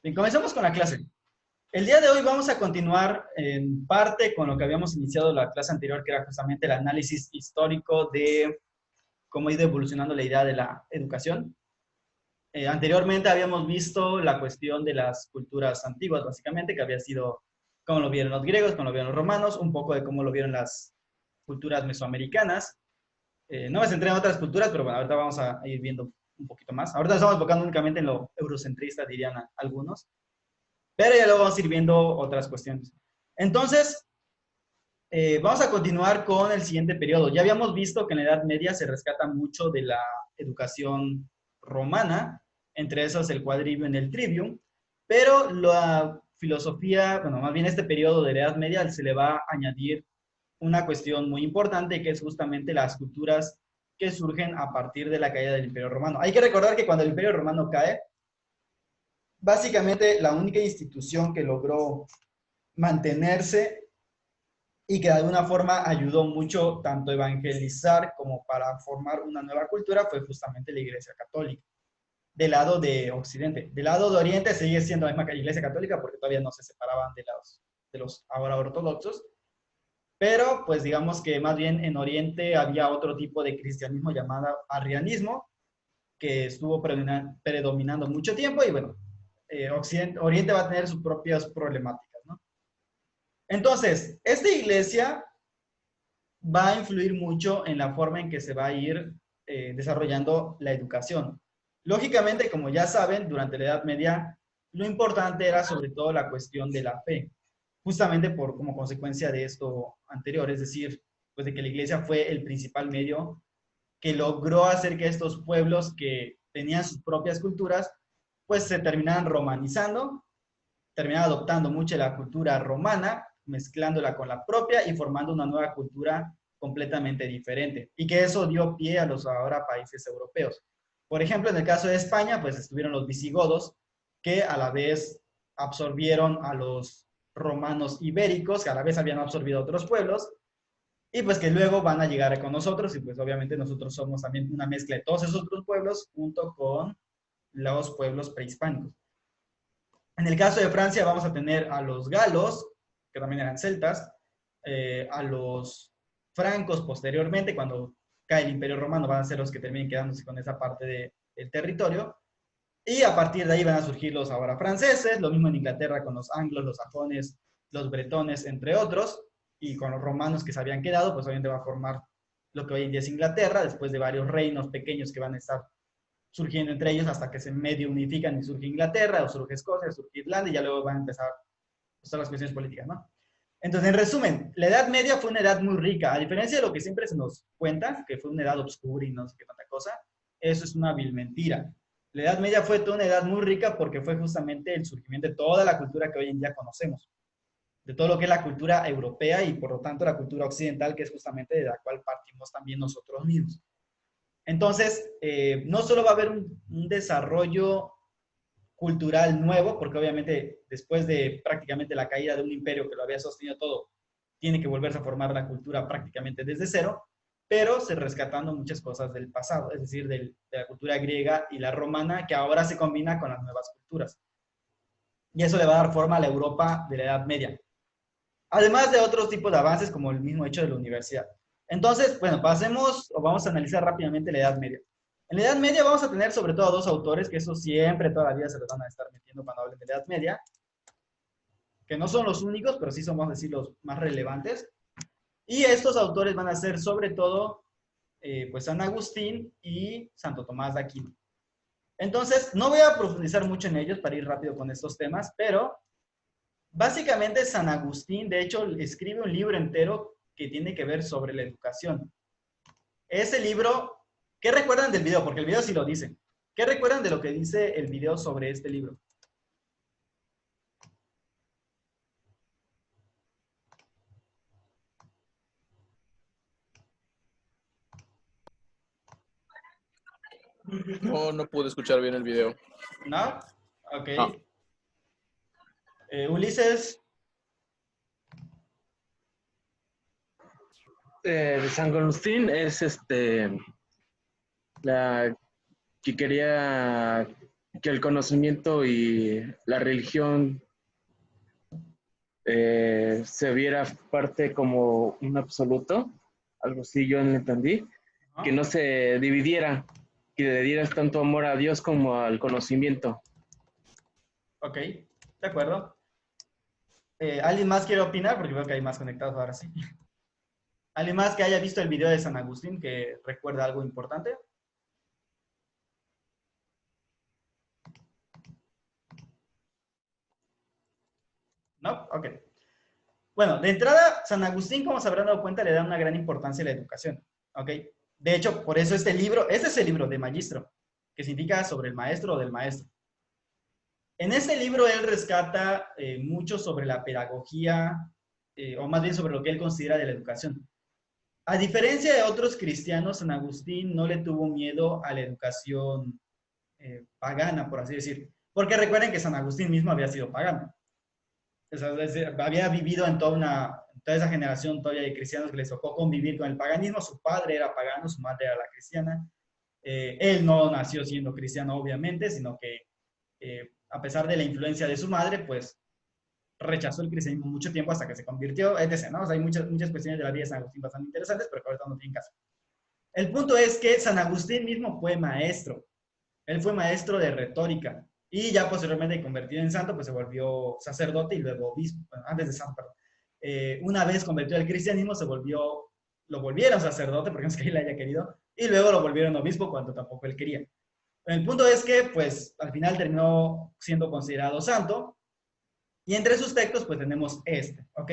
Bien, comenzamos con la clase. El día de hoy vamos a continuar en parte con lo que habíamos iniciado la clase anterior, que era justamente el análisis histórico de cómo ha ido evolucionando la idea de la educación. Anteriormente habíamos visto la cuestión de las culturas antiguas, básicamente, que había sido cómo lo vieron los griegos, cómo lo vieron los romanos, un poco de cómo lo vieron las culturas mesoamericanas. No me centré en otras culturas, pero bueno, ahorita vamos a ir viendo un poquito más. Ahorita estamos enfocando únicamente en lo eurocentrista, dirían algunos. Pero ya luego vamos a ir viendo otras cuestiones. Entonces, vamos a continuar con el siguiente periodo. Ya habíamos visto que en la Edad Media se rescata mucho de la educación romana, entre esos el quadrivium y el trivium, pero la filosofía, bueno, más bien este periodo de la Edad Media se le va a añadir una cuestión muy importante, que es justamente las culturas que surgen a partir de la caída del Imperio Romano. Hay que recordar que cuando el Imperio Romano cae, básicamente la única institución que logró mantenerse y que de alguna forma ayudó mucho tanto a evangelizar como para formar una nueva cultura fue justamente la Iglesia Católica, del lado de Occidente. Del lado de Oriente sigue siendo la misma Iglesia Católica porque todavía no se separaban de los ahora ortodoxos, pero pues digamos que más bien en Oriente había otro tipo de cristianismo llamado arrianismo, que estuvo predominando mucho tiempo y bueno, Oriente va a tener sus propias problemáticas, ¿no? Entonces, esta iglesia va a influir mucho en la forma en que se va a ir desarrollando la educación. Lógicamente, como ya saben, durante la Edad Media, lo importante era sobre todo la cuestión de la fe, justamente por como consecuencia de esto anterior, es decir, pues de que la iglesia fue el principal medio que logró hacer que estos pueblos que tenían sus propias culturas, pues se terminaran romanizando, terminaban adoptando mucho la cultura romana, mezclándola con la propia y formando una nueva cultura completamente diferente. Y que eso dio pie a los ahora países europeos. Por ejemplo, en el caso de España, pues estuvieron los visigodos, que a la vez absorbieron a los romanos ibéricos, que a la vez habían absorbido a otros pueblos, y pues que luego van a llegar con nosotros, y pues obviamente nosotros somos también una mezcla de todos esos otros pueblos junto con los pueblos prehispánicos. En el caso de Francia vamos a tener a los galos, que también eran celtas, a los francos posteriormente, cuando cae el Imperio Romano, van a ser los que terminen quedándose con esa parte del territorio, y a partir de ahí van a surgir los ahora franceses, lo mismo en Inglaterra con los anglos, los sajones, los bretones, entre otros, y con los romanos que se habían quedado, pues obviamente va a formar lo que hoy en día es Inglaterra, después de varios reinos pequeños que van a estar surgiendo entre ellos hasta que se medio unifican y surge Inglaterra, o surge Escocia, o surge Irlanda, y ya luego van a empezar pues, todas las cuestiones políticas, ¿no? Entonces, en resumen, la Edad Media fue una edad muy rica, a diferencia de lo que siempre se nos cuenta, que fue una edad oscura y no sé qué tanta cosa, eso es una vil mentira. La Edad Media fue toda una edad muy rica porque fue justamente el surgimiento de toda la cultura que hoy en día conocemos, de todo lo que es la cultura europea y por lo tanto la cultura occidental, que es justamente de la cual partimos también nosotros mismos. Entonces, no solo va a haber un desarrollo cultural nuevo, porque obviamente después de prácticamente la caída de un imperio que lo había sostenido todo, tiene que volverse a formar la cultura prácticamente desde cero, pero se rescatando muchas cosas del pasado, es decir, de la cultura griega y la romana, que ahora se combina con las nuevas culturas. Y eso le va a dar forma a la Europa de la Edad Media. Además de otros tipos de avances, como el mismo hecho de la universidad. Entonces, bueno, pasemos o vamos a analizar rápidamente la Edad Media. En la Edad Media vamos a tener sobre todo dos autores, que eso siempre toda la vida se los van a estar metiendo cuando hablen de la Edad Media, que no son los únicos, pero sí son, vamos a decir, los más relevantes. Y estos autores van a ser sobre todo, pues, San Agustín y Santo Tomás de Aquino. Entonces, no voy a profundizar mucho en ellos para ir rápido con estos temas, pero básicamente San Agustín, de hecho, escribe un libro entero que tiene que ver sobre la educación. Ese libro, ¿qué recuerdan del video? Porque el video sí lo dice. ¿Qué recuerdan de lo que dice el video sobre este libro? No, no pude escuchar bien el video. ¿No? Ok. No. Ulises. De San Agustín es la que quería que el conocimiento y la religión se viera parte como un absoluto, algo así yo lo entendí, que no se dividiera, que le dieras tanto amor a Dios como al conocimiento. Ok, de acuerdo. ¿Alguien más quiere opinar? Porque veo que hay más conectados ahora sí. ¿Alguien más que haya visto el video de San Agustín que recuerda algo importante? ¿No? Ok. Bueno, de entrada, San Agustín, como se habrán dado cuenta, le da una gran importancia a la educación. ¿Ok? De hecho, por eso este es el libro de Magistro, que significa sobre el maestro o del maestro. En este libro él rescata mucho sobre la pedagogía, o más bien sobre lo que él considera de la educación. A diferencia de otros cristianos, San Agustín no le tuvo miedo a la educación pagana, por así decir. Porque recuerden que San Agustín mismo había sido pagano. O sea, había vivido en toda esa generación todavía de cristianos que les tocó convivir con el paganismo. Su padre era pagano, su madre era la cristiana. Él no nació siendo cristiano, obviamente, sino que a pesar de la influencia de su madre, pues rechazó el cristianismo mucho tiempo hasta que se convirtió, etc. ¿no? O sea, hay muchas cuestiones de la vida de San Agustín bastante interesantes, pero que ahorita no tienen caso. El punto es que San Agustín mismo fue maestro. Él fue maestro de retórica y ya posteriormente convertido en santo, pues se volvió sacerdote y luego obispo, bueno, antes de santo, perdón. Una vez convertido al cristianismo, lo volvieron sacerdote, porque no es que él haya querido, y luego lo volvieron obispo cuando tampoco él quería. El punto es que, pues, al final terminó siendo considerado santo, y entre sus textos, pues, tenemos este, ¿ok?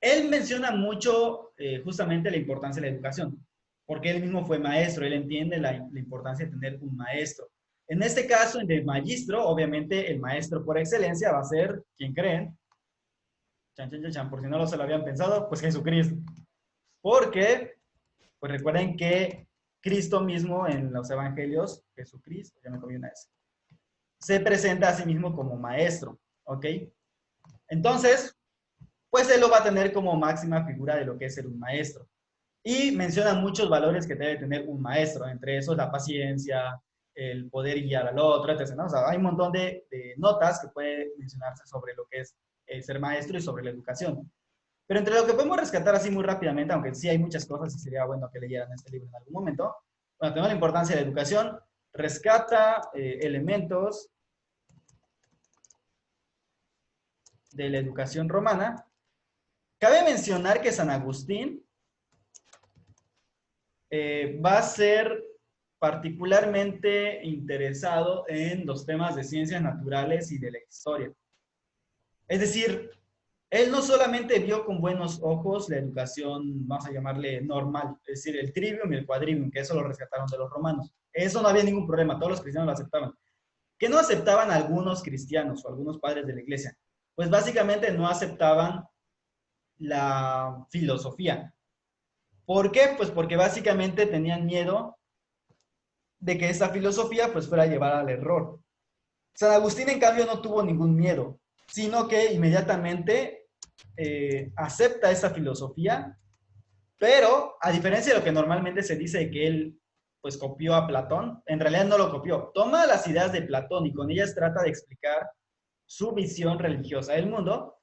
Él menciona mucho justamente la importancia de la educación, porque él mismo fue maestro, él entiende la importancia de tener un maestro. En este caso, en el magistro, obviamente el maestro por excelencia va a ser, ¿quién creen? Chan, chan, chan, chan, por si no se lo habían pensado, pues Jesucristo. Porque, pues recuerden que Cristo mismo en los evangelios, Jesucristo, ya me comí una S, se presenta a sí mismo como maestro, ¿ok? Entonces, pues él lo va a tener como máxima figura de lo que es ser un maestro. Y menciona muchos valores que debe tener un maestro, entre esos la paciencia, el poder guiar al otro, etc. ¿no? O sea, hay un montón de notas que puede mencionarse sobre lo que es ser maestro y sobre la educación. Pero entre lo que podemos rescatar así muy rápidamente, aunque sí hay muchas cosas y sería bueno que leyeran este libro en algún momento, bueno, tenemos la importancia de la educación, rescata elementos de la educación romana. Cabe mencionar que San Agustín va a ser particularmente interesado en los temas de ciencias naturales y de la historia. Es decir, él no solamente vio con buenos ojos la educación, vamos a llamarle normal, es decir, el trivium y el quadrivium, que eso lo rescataron de los romanos. Eso no había ningún problema, todos los cristianos lo aceptaban. ¿Qué no aceptaban algunos cristianos o algunos padres de la iglesia? Pues básicamente no aceptaban la filosofía. ¿Por qué? Pues porque básicamente tenían miedo de que esta filosofía pues fuera a llevar al error. San Agustín, en cambio, no tuvo ningún miedo, sino que inmediatamente acepta esta filosofía, pero a diferencia de lo que normalmente se dice de que él pues copió a Platón, en realidad no lo copió. Toma las ideas de Platón y con ellas trata de explicar su visión religiosa del mundo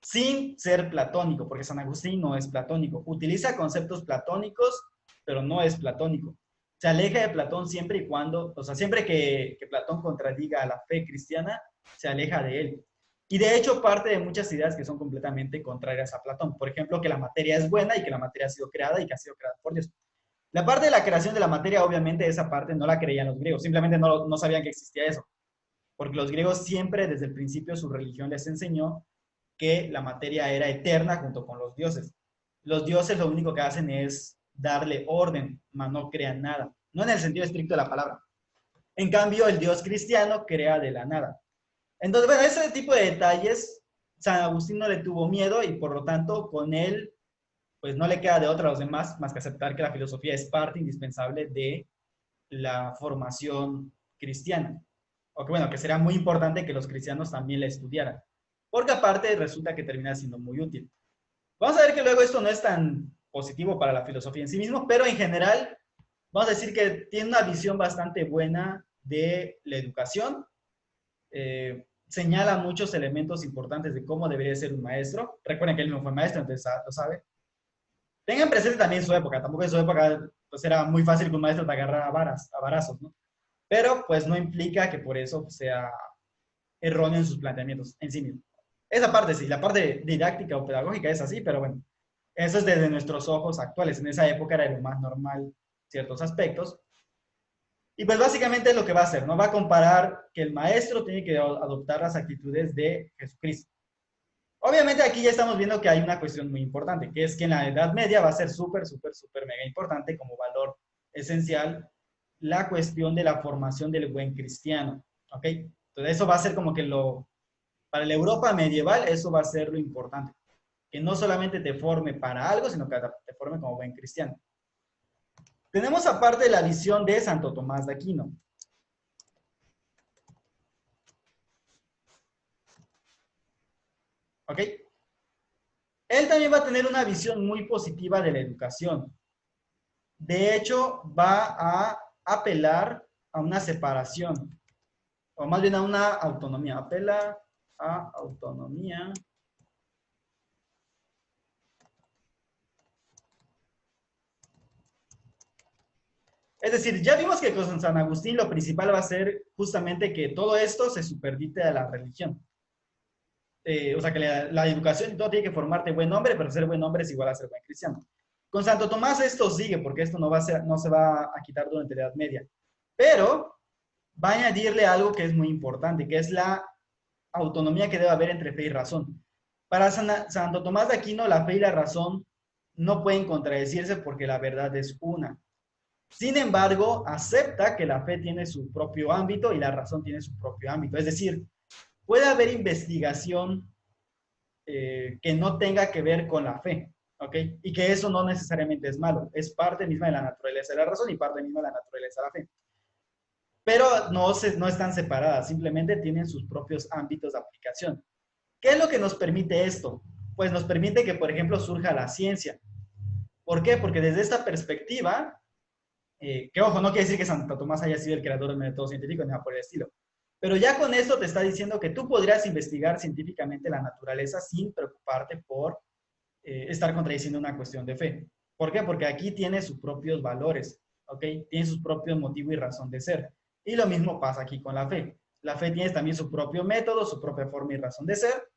sin ser platónico, porque San Agustín no es platónico. Utiliza conceptos platónicos, pero no es platónico. Se aleja de Platón siempre y cuando, o sea, siempre que Platón contradiga a la fe cristiana, se aleja de él. Y de hecho parte de muchas ideas que son completamente contrarias a Platón. Por ejemplo, que la materia es buena y que la materia ha sido creada y que ha sido creada por Dios. La parte de la creación de la materia, obviamente, esa parte no la creían los griegos. Simplemente no sabían que existía eso. Porque los griegos siempre, desde el principio, su religión les enseñó que la materia era eterna junto con los dioses. Los dioses lo único que hacen es darle orden, mas no crean nada. No en el sentido estricto de la palabra. En cambio, el Dios cristiano crea de la nada. Entonces, bueno, ese tipo de detalles, San Agustín no le tuvo miedo y por lo tanto con él, pues no le queda de otra a los demás más que aceptar que la filosofía es parte indispensable de la formación cristiana. O que bueno, que será muy importante que los cristianos también la estudiaran. Porque aparte resulta que termina siendo muy útil. Vamos a ver que luego esto no es tan positivo para la filosofía en sí mismo, pero en general vamos a decir que tiene una visión bastante buena de la educación. Señala muchos elementos importantes de cómo debería ser un maestro. Recuerden que él no fue maestro, entonces lo sabe. Tengan presente también su época. Tampoco en su época pues era muy fácil que un maestro te agarrara a varazos, ¿no? Pero pues no implica que por eso sea erróneo en sus planteamientos en sí mismo. Esa parte sí, la parte didáctica o pedagógica es así, pero bueno, eso es desde nuestros ojos actuales. En esa época era lo más normal ciertos aspectos. Y pues básicamente es lo que va a hacer, ¿no? Va a comparar que el maestro tiene que adoptar las actitudes de Jesucristo. Obviamente aquí ya estamos viendo que hay una cuestión muy importante, que es que en la Edad Media va a ser súper mega importante como valor esencial la cuestión de la formación del buen cristiano, ¿ok? Entonces eso va a ser como que para la Europa medieval, eso va a ser lo importante. Que no solamente te forme para algo, sino que te forme como buen cristiano. Tenemos aparte la visión de Santo Tomás de Aquino. ¿Ok? Él también va a tener una visión muy positiva de la educación. De hecho, va a apelar a una separación, o más bien a una autonomía. Apela a autonomía. Es decir, ya vimos que con San Agustín lo principal va a ser justamente que todo esto se superdite a la religión. O sea, que la educación y todo tiene que formarte buen hombre, pero ser buen hombre es igual a ser buen cristiano. Con Santo Tomás esto sigue, porque esto no se va a quitar durante la Edad Media. Pero va a añadirle algo que es muy importante, que es la autonomía que debe haber entre fe y razón. Para Santo Tomás de Aquino, la fe y la razón no pueden contradecirse porque la verdad es una. Sin embargo, acepta que la fe tiene su propio ámbito y la razón tiene su propio ámbito. Es decir, puede haber investigación que no tenga que ver con la fe, ¿ok? Y que eso no necesariamente es malo. Es parte misma de la naturaleza de la razón y parte misma de la naturaleza de la fe. Pero no están separadas, simplemente tienen sus propios ámbitos de aplicación. ¿Qué es lo que nos permite esto? Pues nos permite que, por ejemplo, surja la ciencia. ¿Por qué? Porque desde esta perspectiva, que ojo, no quiere decir que Santo Tomás haya sido el creador del método científico, ni nada por el estilo. Pero ya con esto te está diciendo que tú podrías investigar científicamente la naturaleza sin preocuparte por estar contradiciendo una cuestión de fe. ¿Por qué? Porque aquí tiene sus propios valores, ¿ok? Tiene sus propios motivos y razón de ser. Y lo mismo pasa aquí con la fe. La fe tiene también su propio método, su propia forma y razón de ser.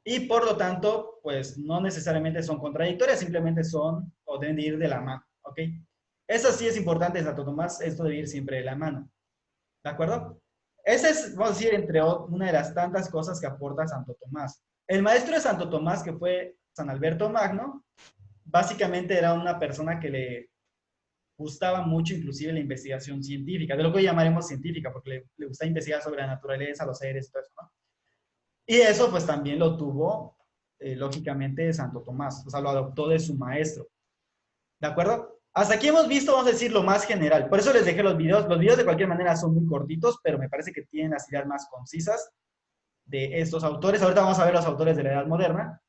Y por lo tanto, pues no necesariamente son contradictorias, simplemente son o deben de ir de la mano, ¿ok? Eso sí es importante, Santo Tomás, esto debe ir siempre de la mano. ¿De acuerdo? Esa es, vamos a decir, entre una de las tantas cosas que aporta Santo Tomás. El maestro de Santo Tomás, que fue San Alberto Magno, básicamente era una persona que le gustaba mucho inclusive la investigación científica, de lo que hoy llamaremos científica, porque le gusta investigar sobre la naturaleza, los seres y todo eso, ¿no? Y eso pues también lo tuvo, lógicamente, Santo Tomás, o sea, lo adoptó de su maestro. ¿De acuerdo? Hasta aquí hemos visto, vamos a decir, lo más general. Por eso les dejé los videos. Los videos de cualquier manera son muy cortitos, pero me parece que tienen las ideas más concisas de estos autores. Ahorita vamos a ver los autores de la Edad Moderna.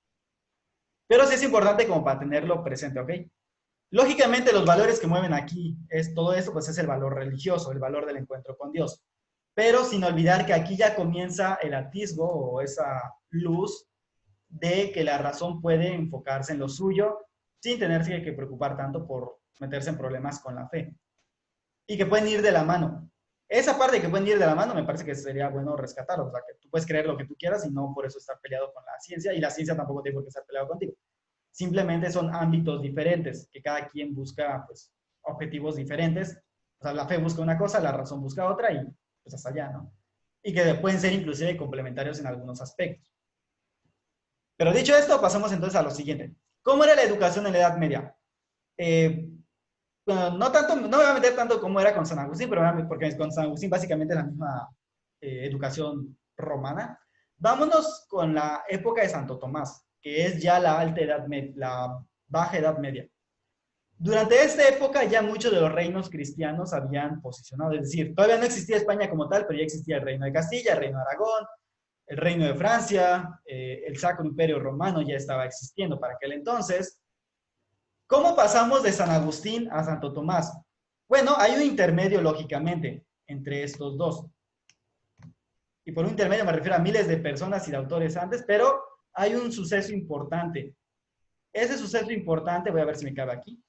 Pero sí es importante como para tenerlo presente, ¿ok? Lógicamente los valores que mueven aquí, todo esto, pues es el valor religioso, el valor del encuentro con Dios. Pero sin olvidar que aquí ya comienza el atisbo o esa luz de que la razón puede enfocarse en lo suyo sin tenerse que preocupar tanto por meterse en problemas con la fe. Y que pueden ir de la mano. Esa parte que pueden ir de la mano me parece que sería bueno rescatarlo. O sea, que tú puedes creer lo que tú quieras y no por eso estar peleado con la ciencia. Y la ciencia tampoco tiene por qué estar peleado contigo. Simplemente son ámbitos diferentes, que cada quien busca pues, objetivos diferentes. O sea, la fe busca una cosa, la razón busca otra y pues hasta allá, ¿no? Y que pueden ser inclusive complementarios en algunos aspectos. Pero dicho esto, pasamos entonces a lo siguiente. ¿Cómo era la educación en la Edad Media? Bueno, no me voy a meter tanto como era con San Agustín, pero porque con San Agustín básicamente es la misma educación romana. Vámonos con la época de Santo Tomás, que es ya la alta edad, la baja Edad Media. Durante esta época ya muchos de los reinos cristianos habían posicionado, es decir, todavía no existía España como tal, pero ya existía el reino de Castilla, el reino de Aragón, el reino de Francia, el Sacro Imperio Romano ya estaba existiendo para aquel entonces. ¿Cómo pasamos de San Agustín a Santo Tomás? Bueno, hay un intermedio, lógicamente. entre estos dos. Y por un intermedio me refiero a miles de personas y de autores antes, pero hay un suceso importante. Ese suceso importante, voy a ver si me cabe aquí.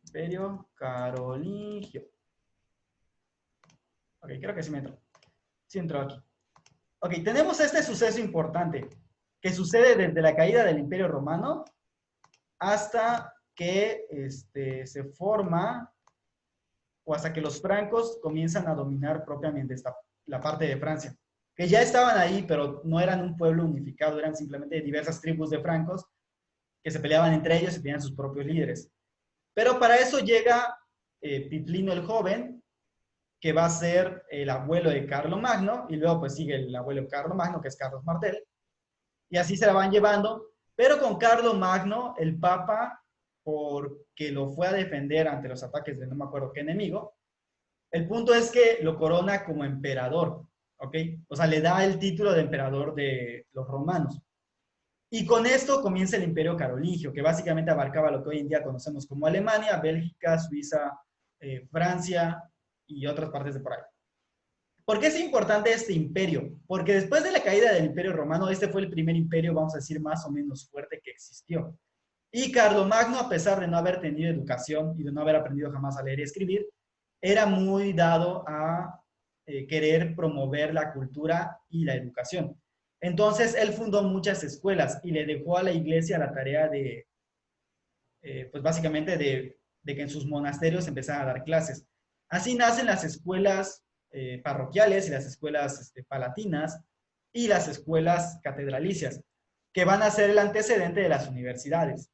Imperio carolingio. Ok, creo que sí me entró. Sí entró aquí. Ok, tenemos este suceso importante que sucede desde la caída del Imperio Romano hasta que se forma o hasta que los francos comienzan a dominar propiamente la parte de Francia, que ya estaban ahí, pero no eran un pueblo unificado, eran simplemente diversas tribus de francos que se peleaban entre ellos y tenían sus propios líderes. Pero para eso llega Pipino el Joven, que va a ser el abuelo de Carlomagno, y luego pues sigue el abuelo de Carlomagno, que es Carlos Martel, y así se la van llevando, pero con Carlomagno, el Papa, porque lo fue a defender ante los ataques de no me acuerdo qué enemigo, el punto es que lo corona como emperador, ¿ok? O sea, le da el título de emperador de los romanos. Y con esto comienza el Imperio Carolingio, que básicamente abarcaba lo que hoy en día conocemos como Alemania, Bélgica, Suiza, Francia y otras partes de por ahí. ¿Por qué es importante este imperio? Porque después de la caída del Imperio Romano, este fue el primer imperio, vamos a decir, más o menos fuerte que existió. Y Carlomagno, a pesar de no haber tenido educación y de no haber aprendido jamás a leer y escribir, era muy dado a querer promover la cultura y la educación. Entonces, él fundó muchas escuelas y le dejó a la iglesia la tarea de, pues básicamente, de que en sus monasterios empezaran a dar clases. Así nacen las escuelas parroquiales y las escuelas palatinas y las escuelas catedralicias, que van a ser el antecedente de las universidades.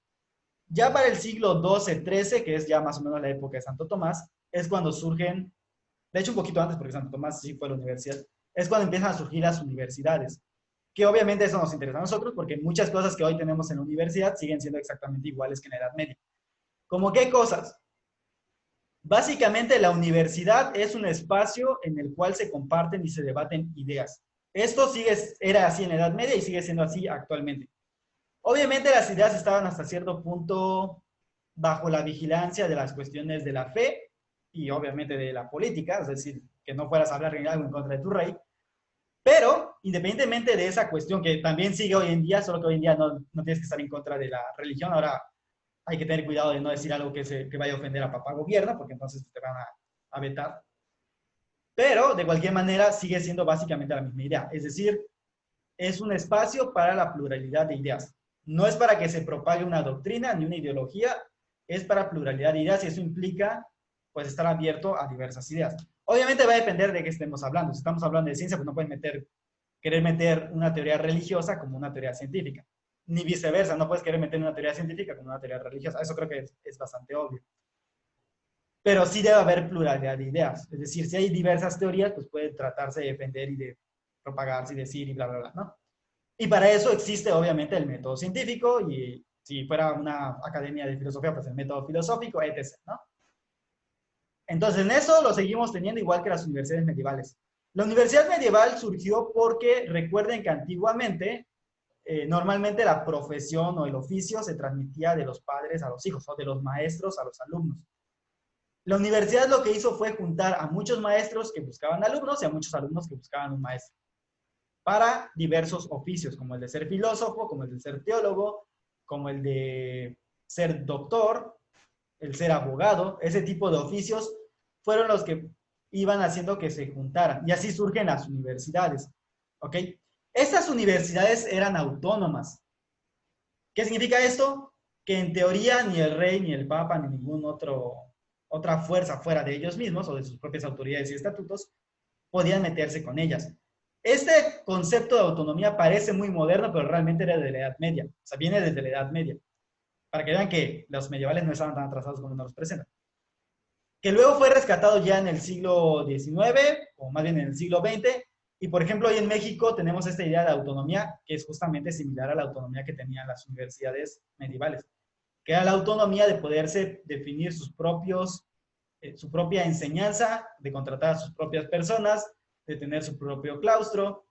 Ya para el siglo XII-XIII, que es ya más o menos la época de Santo Tomás, es cuando surgen, de hecho un poquito antes porque Santo Tomás sí fue a la universidad, es cuando empiezan a surgir las universidades, que obviamente eso nos interesa a nosotros porque muchas cosas que hoy tenemos en la universidad siguen siendo exactamente iguales que en la Edad Media. ¿Cómo qué cosas? Básicamente la universidad es un espacio en el cual se comparten y se debaten ideas. Esto era así en la Edad Media y sigue siendo así actualmente. Obviamente las ideas estaban hasta cierto punto bajo la vigilancia de las cuestiones de la fe y obviamente de la política, es decir, que no fueras a hablar algo en contra de tu rey, pero independientemente de esa cuestión que también sigue hoy en día, solo que hoy en día no tienes que estar en contra de la religión, ahora hay que tener cuidado de no decir algo que vaya a ofender a papá gobierno, porque entonces te van a vetar. Pero de cualquier manera sigue siendo básicamente la misma idea, es decir, es un espacio para la pluralidad de ideas. No es para que se propague una doctrina ni una ideología, es para pluralidad de ideas y eso implica pues estar abierto a diversas ideas. Obviamente va a depender de qué estemos hablando. Si estamos hablando de ciencia, pues no puedes querer meter una teoría religiosa como una teoría científica. Ni viceversa, no puedes querer meter una teoría científica como una teoría religiosa. Eso creo que es bastante obvio. Pero sí debe haber pluralidad de ideas. Es decir, si hay diversas teorías, pues puede tratarse de defender y de propagarse y decir y bla, bla, bla, ¿no? Y para eso existe obviamente el método científico y si fuera una academia de filosofía, pues el método filosófico, etc., ¿no? Entonces en eso lo seguimos teniendo igual que las universidades medievales. La universidad medieval surgió porque recuerden que antiguamente normalmente la profesión o el oficio se transmitía de los padres a los hijos o de los maestros a los alumnos. La universidad lo que hizo fue juntar a muchos maestros que buscaban alumnos y a muchos alumnos que buscaban un maestro para diversos oficios, como el de ser filósofo, como el de ser teólogo, como el de ser doctor, el ser abogado. Ese tipo de oficios fueron los que iban haciendo que se juntaran. Y así surgen las universidades. ¿Ok? Estas universidades eran autónomas. ¿Qué significa esto? Que en teoría ni el rey, ni el papa, ni ninguna otra fuerza fuera de ellos mismos o de sus propias autoridades y estatutos podían meterse con ellas. Este concepto de autonomía parece muy moderno, pero realmente era de la Edad Media. O sea, viene desde la Edad Media. Para que vean que los medievales no estaban tan atrasados como nos los presentan. Que luego fue rescatado ya en el siglo XIX, o más bien en el siglo XX, y por ejemplo hoy en México tenemos esta idea de autonomía que es justamente similar a la autonomía que tenían las universidades medievales, que era la autonomía de poderse definir su propia enseñanza, de contratar a sus propias personas, de tener su propio claustro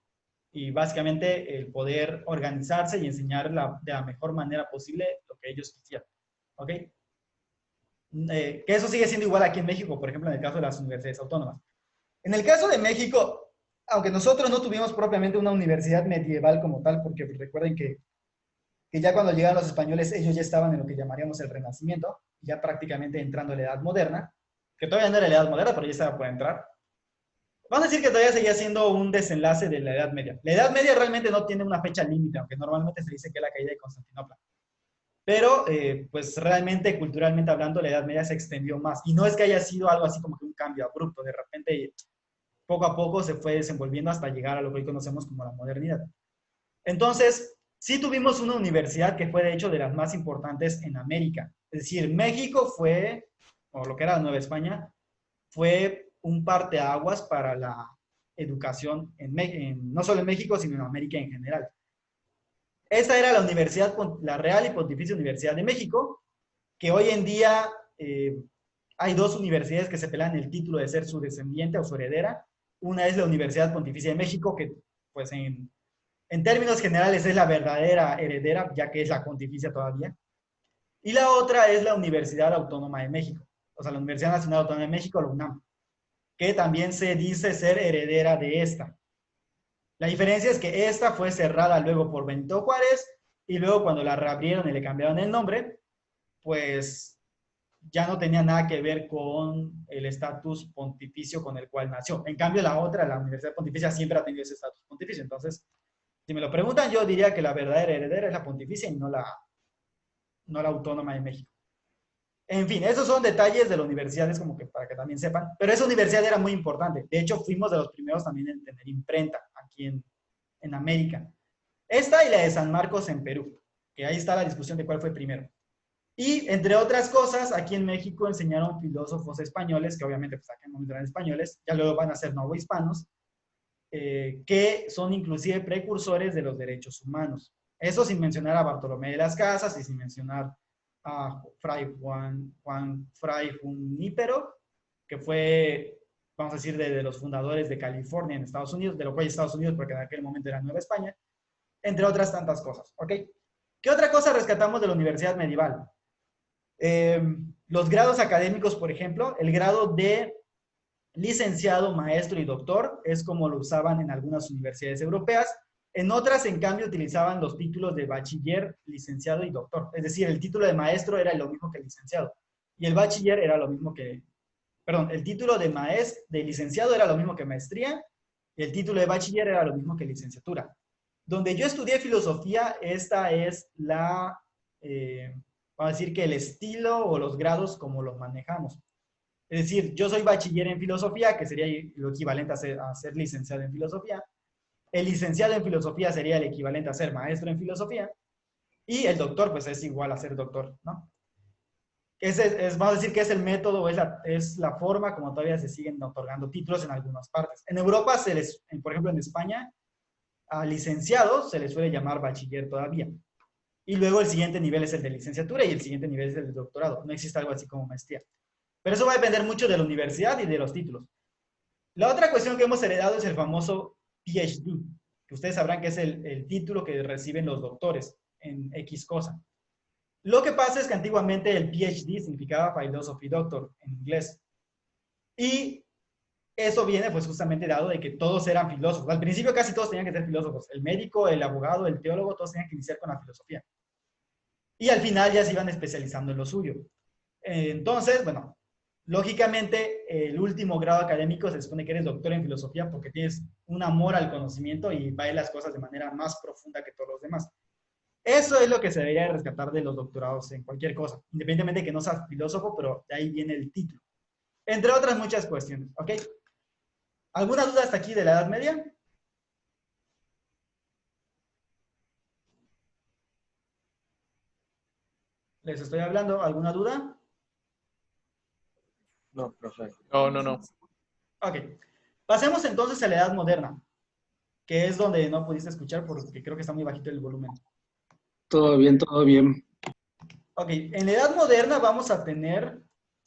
y básicamente el poder organizarse y enseñar de la mejor manera posible lo que ellos quisieran. ¿Ok? que eso sigue siendo igual aquí en México, por ejemplo, en el caso de las universidades autónomas. En el caso de México, aunque nosotros no tuvimos propiamente una universidad medieval como tal, porque recuerden que ya cuando llegaron los españoles, ellos ya estaban en lo que llamaríamos el Renacimiento, ya prácticamente entrando a la Edad Moderna, que todavía no era la Edad Moderna, pero ya estaba por entrar. Vamos a decir que todavía seguía siendo un desenlace de la Edad Media. La Edad Media realmente no tiene una fecha límite, aunque normalmente se dice que es la caída de Constantinopla. Pero, pues realmente, culturalmente hablando, la Edad Media se extendió más. Y no es que haya sido algo así como que un cambio abrupto. De repente, poco a poco se fue desenvolviendo hasta llegar a lo que hoy conocemos como la modernidad. Entonces, sí tuvimos una universidad que fue de hecho de las más importantes en América. Es decir, México fue, o lo que era la Nueva España, fue un parteaguas para la educación no solo en México, sino en América en general. Esta era la universidad, la Real y Pontificia Universidad de México, que hoy en día hay dos universidades que se pelean el título de ser su descendiente o su heredera. Una es la Universidad Pontificia de México, que pues en términos generales es la verdadera heredera, ya que es la pontificia todavía. Y la otra es la Universidad Autónoma de México, o sea, la Universidad Nacional Autónoma de México, la UNAM, que también se dice ser heredera de esta. La diferencia es que esta fue cerrada luego por Benito Juárez y luego cuando la reabrieron y le cambiaron el nombre, pues ya no tenía nada que ver con el estatus pontificio con el cual nació. En cambio, la otra, la Universidad Pontificia, siempre ha tenido ese estatus pontificio. Entonces, si me lo preguntan, yo diría que la verdadera heredera es la pontificia y no la autónoma de México. En fin, esos son detalles de la universidad, es como que para que también sepan. Pero esa universidad era muy importante. De hecho, fuimos de los primeros también en tener imprenta aquí en América. Esta y la de San Marcos en Perú, que ahí está la discusión de cuál fue primero. Y entre otras cosas, aquí en México enseñaron filósofos españoles, que obviamente pues acá no eran españoles, ya luego van a ser novohispanos, que son inclusive precursores de los derechos humanos. Eso sin mencionar a Bartolomé de las Casas y sin mencionar a Fray Fray Junípero, que fue, vamos a decir, de los fundadores de California en Estados Unidos, de lo cual Estados Unidos, porque en aquel momento era Nueva España, entre otras tantas cosas, ¿ok? ¿Qué otra cosa rescatamos de la universidad medieval? Los grados académicos, por ejemplo, el grado de licenciado, maestro y doctor es como lo usaban en algunas universidades europeas. En otras, en cambio, utilizaban los títulos de bachiller, licenciado y doctor. Es decir, el título de maestro era lo mismo que el licenciado. Y el bachiller era lo mismo que, perdón, el título de licenciado era lo mismo que maestría y el título de bachiller era lo mismo que licenciatura. Donde yo estudié filosofía, esta es la, vamos a decir que el estilo o los grados como los manejamos. Es decir, yo soy bachiller en filosofía, que sería lo equivalente a ser licenciado en filosofía. El licenciado en filosofía sería el equivalente a ser maestro en filosofía. Y el doctor, pues es igual a ser doctor, ¿no? Vamos a decir que es el método, es la forma como todavía se siguen otorgando títulos en algunas partes. En Europa, por ejemplo, en España, a licenciados se les suele llamar bachiller todavía. Y luego el siguiente nivel es el de licenciatura y el siguiente nivel es el de doctorado. No existe algo así como maestría. Pero eso va a depender mucho de la universidad y de los títulos. La otra cuestión que hemos heredado es el famoso PhD, que ustedes sabrán que es el título que reciben los doctores en X cosa. Lo que pasa es que antiguamente el PhD significaba Philosophy Doctor en inglés. Y eso viene pues justamente dado de que todos eran filósofos. Al principio casi todos tenían que ser filósofos. El médico, el abogado, el teólogo, todos tenían que iniciar con la filosofía. Y al final ya se iban especializando en lo suyo. Entonces, bueno, lógicamente el último grado académico se supone que eres doctor en filosofía porque tienes un amor al conocimiento y ves las cosas de manera más profunda que todos los demás. Eso es lo que se debería rescatar de los doctorados en cualquier cosa, independientemente de que no seas filósofo, pero de ahí viene el título. Entre otras muchas cuestiones, ¿ok? ¿Alguna duda hasta aquí de la Edad Media? ¿Les estoy hablando? ¿Alguna duda? No, profe. No. Ok. Pasemos entonces a la Edad Moderna, que es donde no pudiste escuchar porque creo que está muy bajito el volumen. Todo bien, todo bien. Ok, en la Edad Moderna vamos a tener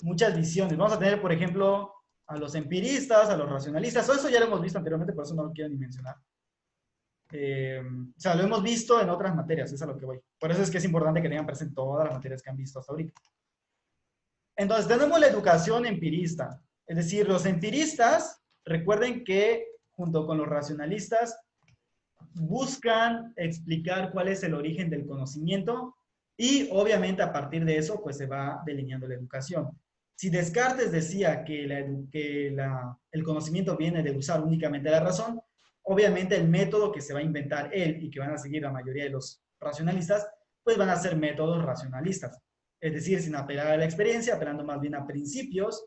muchas visiones. Vamos a tener, por ejemplo, a los empiristas, a los racionalistas. Todo eso ya lo hemos visto anteriormente, por eso no lo quiero ni mencionar. O sea, lo hemos visto en otras materias, es a lo que voy. Por eso es que es importante que tengan presente todas las materias que han visto hasta ahorita. Entonces, tenemos la educación empirista. Es decir, los empiristas, recuerden que junto con los racionalistas, buscan explicar cuál es el origen del conocimiento y obviamente a partir de eso pues se va delineando la educación. Si Descartes decía que el conocimiento viene de usar únicamente la razón, obviamente el método que se va a inventar él y que van a seguir la mayoría de los racionalistas, pues van a ser métodos racionalistas. Es decir, sin apelar a la experiencia, apelando más bien a principios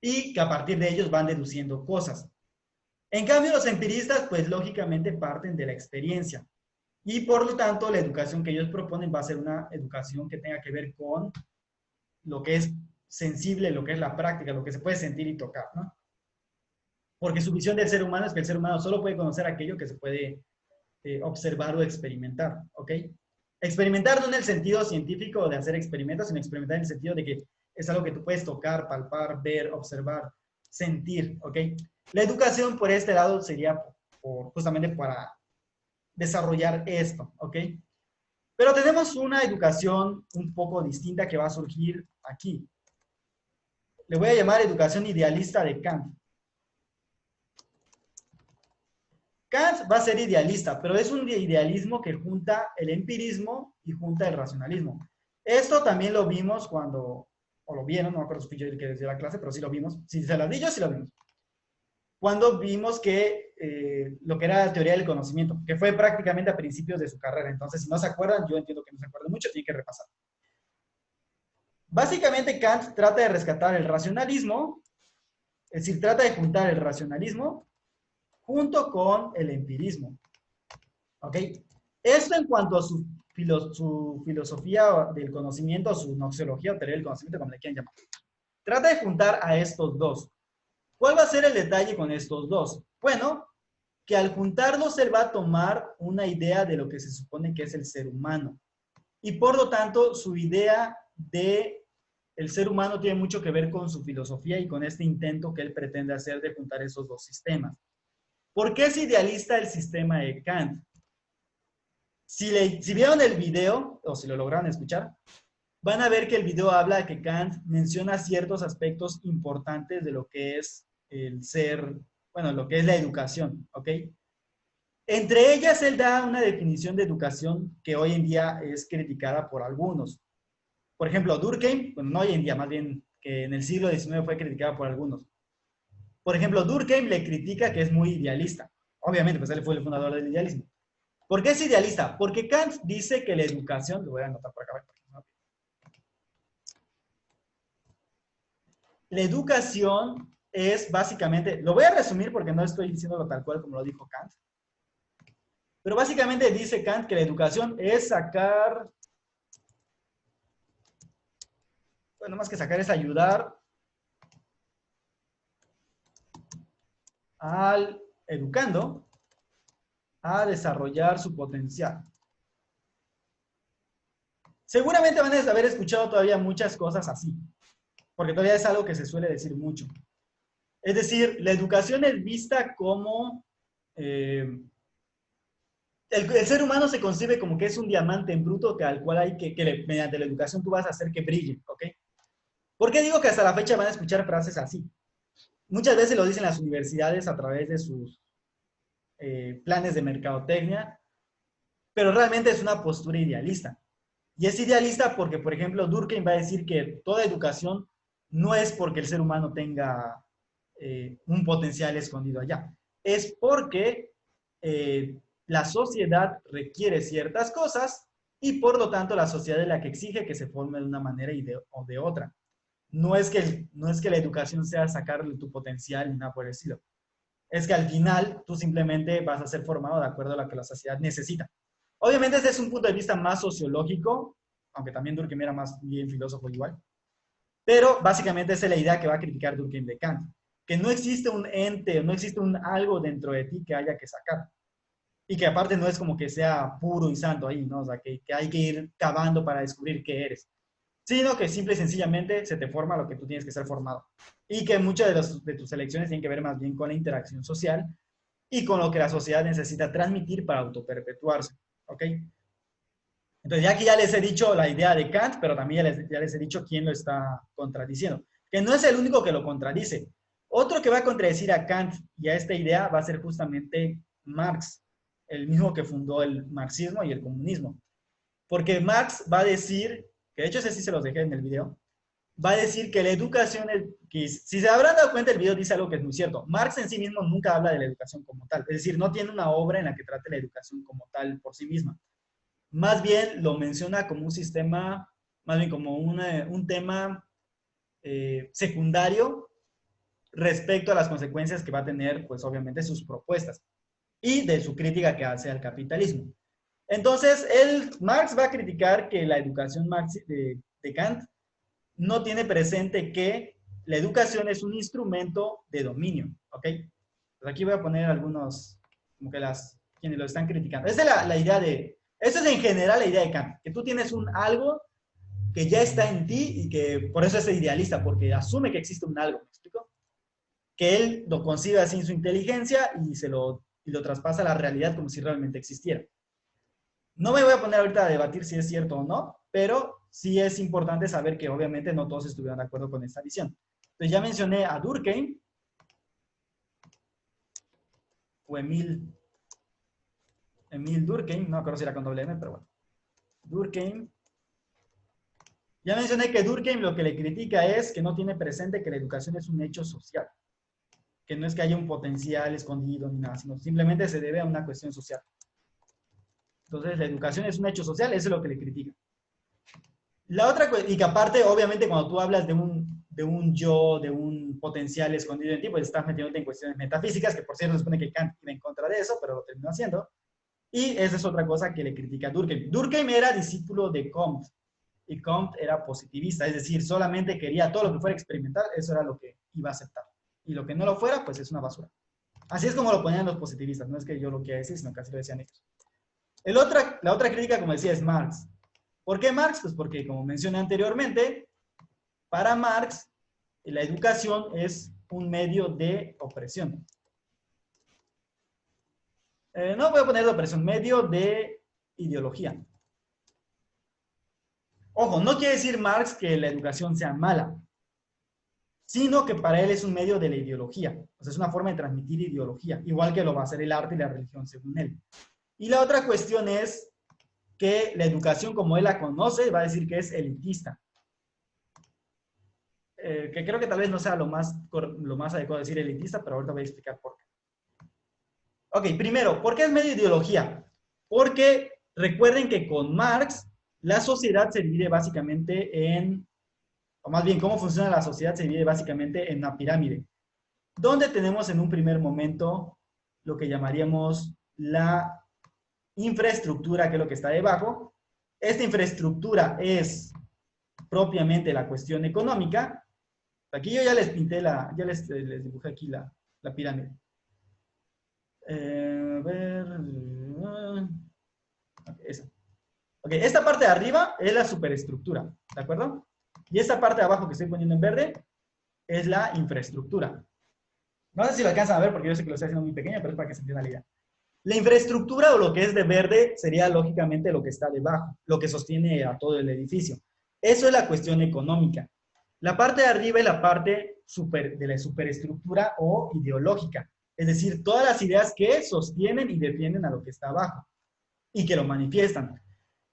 y que a partir de ellos van deduciendo cosas. En cambio, los empiristas, pues lógicamente parten de la experiencia. Y por lo tanto, la educación que ellos proponen va a ser una educación que tenga que ver con lo que es sensible, lo que es la práctica, lo que se puede sentir y tocar, ¿no? Porque su visión del ser humano es que el ser humano solo puede conocer aquello que se puede observar o experimentar, ¿ok? Experimentar no en el sentido científico de hacer experimentos, sino experimentar en el sentido de que es algo que tú puedes tocar, palpar, ver, observar, sentir, ¿ok? La educación por este lado sería justamente para desarrollar esto, ¿ok? Pero tenemos una educación un poco distinta que va a surgir aquí. Le voy a llamar educación idealista de Kant. Kant va a ser idealista, pero es un idealismo que junta el empirismo y junta el racionalismo. Esto también lo vimos cuando, o lo vieron, no me acuerdo si fui yo el que dio la clase, pero sí lo vimos. Si se las di yo, sí lo vimos. Cuando vimos que lo que era la teoría del conocimiento, que fue prácticamente a principios de su carrera. Entonces, si no se acuerdan, yo entiendo que no se acuerdan mucho, tienen que repasar. Básicamente, Kant trata de rescatar el racionalismo, es decir, trata de juntar el racionalismo junto con el empirismo. ¿Ok? Esto en cuanto a su filosofía del conocimiento, su noxiología o teoría del conocimiento, como le quieran llamar. Trata de juntar a estos dos. ¿Cuál va a ser el detalle con estos dos? Bueno, que al juntarlos él va a tomar una idea de lo que se supone que es el ser humano. Y por lo tanto, su idea de el ser humano tiene mucho que ver con su filosofía y con este intento que él pretende hacer de juntar esos dos sistemas. ¿Por qué es idealista el sistema de Kant? Si vieron el video, o si lo lograron escuchar, van a ver que el video habla de que Kant menciona ciertos aspectos importantes de lo que es el ser, bueno, lo que es la educación, ¿ok? Entre ellas, él da una definición de educación que hoy en día es criticada por algunos. Por ejemplo, Durkheim, bueno, no hoy en día, más bien que en el siglo XIX fue criticada por algunos. Por ejemplo, Durkheim le critica que es muy idealista. Obviamente, pues él fue el fundador del idealismo. ¿Por qué es idealista? Porque Kant dice que la educación, lo voy a anotar por acá, la educación es básicamente, lo voy a resumir porque no estoy diciéndolo tal cual como lo dijo Kant, pero básicamente dice Kant que la educación es sacar, bueno, más que sacar es ayudar al educando a desarrollar su potencial. Seguramente van a haber escuchado todavía muchas cosas así, porque todavía es algo que se suele decir mucho. Es decir, la educación es vista como el ser humano se concibe como que es un diamante en bruto al cual hay mediante la educación tú vas a hacer que brille, ¿ok? ¿Por qué digo que hasta la fecha van a escuchar frases así? Muchas veces lo dicen las universidades a través de sus planes de mercadotecnia, pero realmente es una postura idealista. Y es idealista porque, por ejemplo, Durkheim va a decir que toda educación no es porque el ser humano tenga un potencial escondido allá. Es porque la sociedad requiere ciertas cosas y por lo tanto la sociedad es la que exige que se forme de una manera o de otra. No es que la educación sea sacarle tu potencial ni nada por el estilo. Es que al final tú simplemente vas a ser formado de acuerdo a lo que la sociedad necesita. Obviamente este es un punto de vista más sociológico, aunque también Durkheim era más bien filósofo igual. Pero básicamente esa es la idea que va a criticar Durkheim de Kant. Que no existe un ente, no existe un algo dentro de ti que haya que sacar. Y que aparte no es como que sea puro y santo ahí, ¿no? O sea, que hay que ir cavando para descubrir qué eres. Sino que simple y sencillamente se te forma lo que tú tienes que ser formado. Y que muchas de tus elecciones tienen que ver más bien con la interacción social y con lo que la sociedad necesita transmitir para autoperpetuarse. ¿Ok? Entonces, ya aquí ya les he dicho la idea de Kant, pero también ya les he dicho quién lo está contradiciendo. Que no es el único que lo contradice. Otro que va a contradecir a Kant y a esta idea va a ser justamente Marx, el mismo que fundó el marxismo y el comunismo. Porque Marx va a decir, que de hecho ese sí se los dejé en el video, va a decir que la educación, que si se habrán dado cuenta, el video dice algo que es muy cierto. Marx en sí mismo nunca habla de la educación como tal. Es decir, no tiene una obra en la que trate la educación como tal por sí misma. Más bien lo menciona como un sistema, más bien como un tema secundario respecto a las consecuencias que va a tener, pues obviamente, sus propuestas y de su crítica que hace al capitalismo. Entonces, Marx va a criticar que la educación de Kant no tiene presente que la educación es un instrumento de dominio, ¿ok? Pues aquí voy a poner algunos, como que quienes lo están criticando. Esa es la idea esa es en general la idea de Kant, que tú tienes algo que ya está en ti y que por eso es idealista, porque asume que existe un algo, ¿me explico? Que él lo concibe así en su inteligencia y lo traspasa a la realidad como si realmente existiera. No me voy a poner ahorita a debatir si es cierto o no, pero sí es importante saber que obviamente no todos estuvieron de acuerdo con esta visión. Entonces ya mencioné a Durkheim, o Emil Durkheim, no me acuerdo si era con doble M, pero bueno. Durkheim. Ya mencioné que Durkheim lo que le critica es que no tiene presente que la educación es un hecho social. Que no es que haya un potencial escondido ni nada, sino simplemente se debe a una cuestión social. Entonces, la educación es un hecho social, eso es lo que le critica. La otra, y que aparte, obviamente, cuando tú hablas de un yo, de un potencial escondido en ti, pues estás metiéndote en cuestiones metafísicas, que por cierto se supone que Kant iba en contra de eso, pero lo terminó haciendo. Y esa es otra cosa que le critica a Durkheim. Durkheim era discípulo de Comte, y Comte era positivista, es decir, solamente quería todo lo que fuera experimental, eso era lo que iba a aceptar. Y lo que no lo fuera, pues es una basura. Así es como lo ponían los positivistas, no es que yo lo quiera decir, sino que así lo decían ellos. La otra crítica, como decía, es Marx. ¿Por qué Marx? Pues porque, como mencioné anteriormente, para Marx, la educación es un medio de opresión. No voy a poner de opresión, medio de ideología. Ojo, no quiere decir Marx que la educación sea mala, sino que para él es un medio de la ideología. O sea, es una forma de transmitir ideología, igual que lo va a hacer el arte y la religión, según él. Y la otra cuestión es que la educación, como él la conoce, va a decir que es elitista. Que creo que tal vez no sea lo más adecuado decir elitista, pero ahorita voy a explicar por qué. Ok, primero, ¿por qué es medio ideología? Porque recuerden que con Marx, la sociedad se divide básicamente o más bien, cómo funciona la sociedad se divide básicamente en una pirámide, donde tenemos en un primer momento lo que llamaríamos la infraestructura, que es lo que está debajo. Esta infraestructura es propiamente la cuestión económica. Aquí yo ya les pinté ya les dibujé aquí la pirámide. A ver. Esa. Ok, esta parte de arriba es la superestructura, ¿de acuerdo? Y esta parte de abajo que estoy poniendo en verde es la infraestructura. No sé si lo alcanzan a ver porque yo sé que lo estoy haciendo muy pequeño, pero es para que se entienda la idea. La infraestructura o lo que es de verde sería lógicamente lo que está debajo, lo que sostiene a todo el edificio. Eso es la cuestión económica. La parte de arriba es la parte de la superestructura o ideológica. Es decir, todas las ideas que sostienen y defienden a lo que está abajo y que lo manifiestan.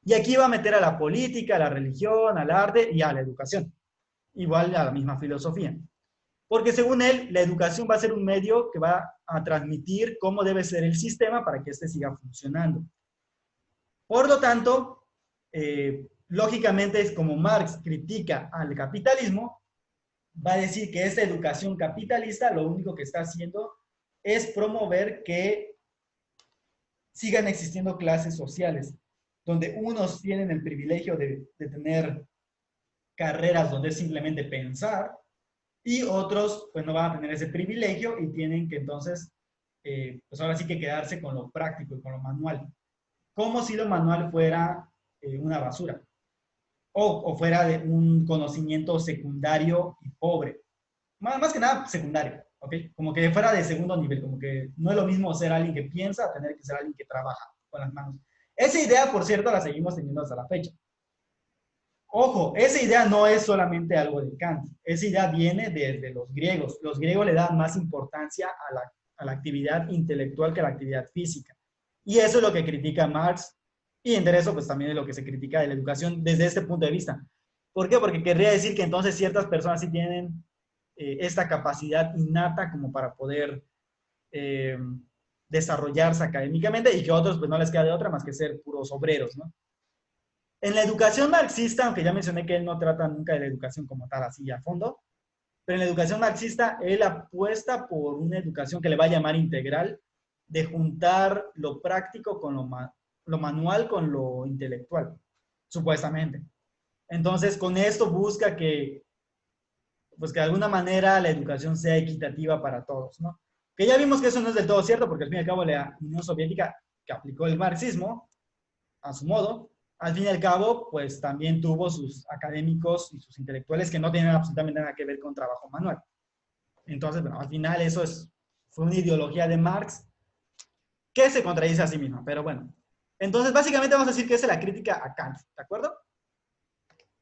Y aquí va a meter a la política, a la religión, al arte y a la educación. Igual a la misma filosofía. Porque según él, la educación va a ser un medio que va a transmitir cómo debe ser el sistema para que éste siga funcionando. Por lo tanto, lógicamente es como Marx critica al capitalismo, va a decir que esta educación capitalista lo único que está haciendo es promover que sigan existiendo clases sociales, donde unos tienen el privilegio de tener carreras donde es simplemente pensar, y otros pues no van a tener ese privilegio y tienen que entonces, pues ahora sí que quedarse con lo práctico y con lo manual. Como si lo manual fuera una basura. O fuera de un conocimiento secundario y pobre. Más que nada secundario, ¿ok? Como que fuera de segundo nivel, como que no es lo mismo ser alguien que piensa a tener que ser alguien que trabaja con las manos. Esa idea, por cierto, la seguimos teniendo hasta la fecha. Ojo, esa idea no es solamente algo de Kant. Esa idea viene desde los griegos. Los griegos le dan más importancia a la actividad intelectual que a la actividad física. Y eso es lo que critica Marx. Y entre eso, pues también es lo que se critica de la educación desde este punto de vista. ¿Por qué? Porque querría decir que entonces ciertas personas sí tienen esta capacidad innata como para poder desarrollarse académicamente y que a otros pues no les queda de otra más que ser puros obreros, ¿no? En la educación marxista, aunque ya mencioné que él no trata nunca de la educación como tal así a fondo, pero en la educación marxista él apuesta por una educación que le va a llamar integral, de juntar lo práctico con lo manual con lo intelectual, supuestamente. Entonces, con esto busca que, pues que de alguna manera la educación sea equitativa para todos, ¿no? Que ya vimos que eso no es del todo cierto, porque al fin y al cabo la Unión Soviética, que aplicó el marxismo a su modo, al fin y al cabo, pues también tuvo sus académicos y sus intelectuales que no tienen absolutamente nada que ver con trabajo manual. Entonces, bueno, al final eso fue una ideología de Marx que se contradice a sí misma, pero bueno. Entonces, básicamente vamos a decir que esa es la crítica a Kant, ¿de acuerdo?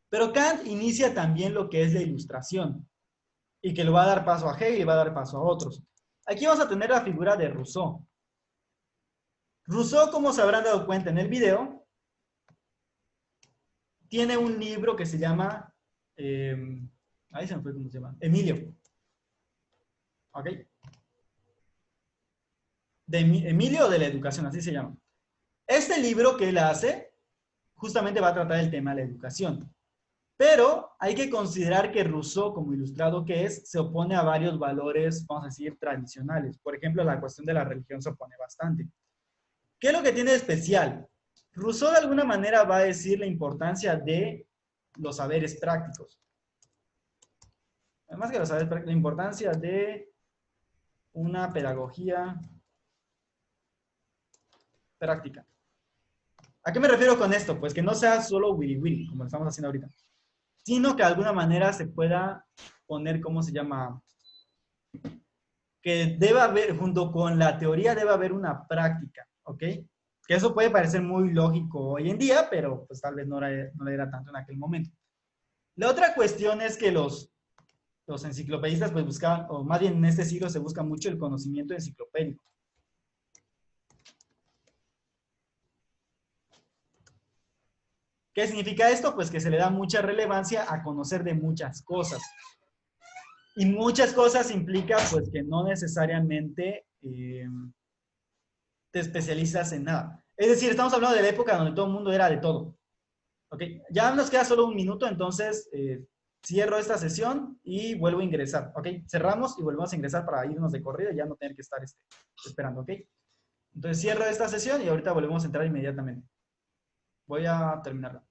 Pero Kant inicia también lo que es la ilustración, y que le va a dar paso a Hegel y va a dar paso a otros. Aquí vamos a tener la figura de Rousseau. Rousseau, como se habrán dado cuenta en el video, tiene un libro que se llama, ahí se me fue cómo se llama, Emilio. ¿Ok? Emilio de la educación, así se llama. Este libro que él hace, justamente va a tratar el tema de la educación. Pero hay que considerar que Rousseau, como ilustrado que es, se opone a varios valores, vamos a decir, tradicionales. Por ejemplo, la cuestión de la religión se opone bastante. ¿Qué es lo que tiene de especial? Rousseau de alguna manera va a decir la importancia de los saberes prácticos. Además que los saberes prácticos, la importancia de una pedagogía práctica. ¿A qué me refiero con esto? Pues que no sea solo wiri wiri, como lo estamos haciendo ahorita, sino que de alguna manera se pueda poner, ¿cómo se llama? Que debe haber, junto con la teoría, debe haber una práctica, ¿ok? Que eso puede parecer muy lógico hoy en día, pero pues tal vez no lo era tanto en aquel momento. La otra cuestión es que los enciclopedistas pues buscaban, o más bien en este siglo se busca mucho el conocimiento enciclopédico. ¿Qué significa esto? Pues que se le da mucha relevancia a conocer de muchas cosas. Y muchas cosas implica pues que no necesariamente te especializas en nada. Es decir, estamos hablando de la época donde todo el mundo era de todo. ¿Ok? Ya nos queda solo un minuto, entonces cierro esta sesión y vuelvo a ingresar. ¿Ok? Cerramos y volvemos a ingresar para irnos de corrido y ya no tener que estar esperando. ¿Ok? Entonces cierro esta sesión y ahorita volvemos a entrar inmediatamente. Voy a terminarla.